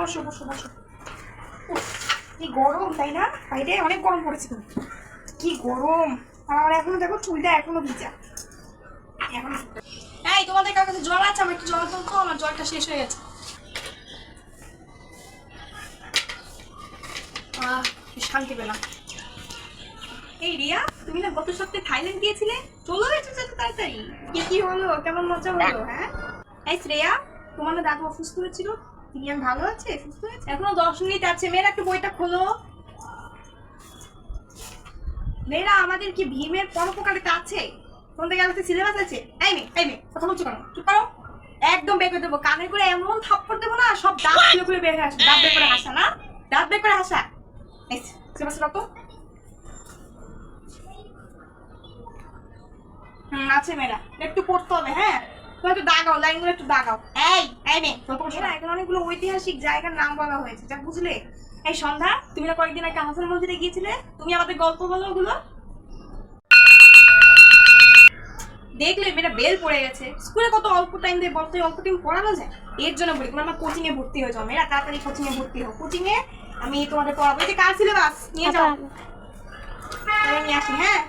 বসো বসো বসো। কি গরম তাই না? বাইরে অনেক গরম পড়েছে তো। কি গরম! আর আমার এখনো দেখো চুলটা এখনো ভিজা। এখন এই তোমাদের কার কাছে জল আছে? আমার একটু জল দাও তো, আমার জলটা শেষ হয়ে গেছে। শান্তি পেলাম। এই রিয়া, তুমি না গত সপ্তাহে থাইল্যান্ড গিয়েছিলে, চলো হয়েছে এত তাড়াতাড়ি? কি কি হলো, কেমন মজা হলো? হ্যাঁ এই শ্রেয়া, তোমার না দাদু অসুস্থ হয়েছিল, রিয়ান ভালো আছে, সুস্থ হয়েছে? এখনো 10 মিনিট আছে, মেয়েরা একটু বইটা খোলো। মেয়েরা আমাদের কি ভীমের পরোপকারিতা আছে? তোমাদের কাছে সিলেবাস আছে? এই মেয়ে কথা বলছো কেন? চুপ করো, একদম বের করে দেবো। কানে করে এমন থাপ্পড় দেবো না, সব দাঁত খুলে খুলে বের হয়ে আসে। দাঁত বের করে হাসা না, দাঁত বের করে হাসা। এই সিলেবাস রাখো। আছে মেয়েরা, একটু পড়তে হবে। হ্যাঁ তুমি একটু দাগাও, লাইনগুলো একটু দাগাও। এই মেয়ে না, এখন অনেকগুলো ঐতিহাসিক জায়গার নাম বলা হয়েছে, যা বুঝলে? এই সন্ধ্যা, তুমি না কয়েকদিন আগে হাসান মন্দিরে গিয়েছিলে, তুমি আমাদের গল্প বলো ওগুলো। দেখলে মেয়েটা বেল পড়ে গেছে। স্কুলে কত অল্প টাইম দেয় বলতে, অল্প টাইম পড়ানো যায়? এর জন্য বলি তুমি আমার কোচিং এ ভর্তি হয়ে যাও। মেয়েরা তাড়াতাড়ি কোচিং এ ভর্তি হও। কোচিং এ আমি তোমাদের পড়াবো। এই যে কার সিলেবাস নিয়ে যাও, আমি আসি। হ্যাঁ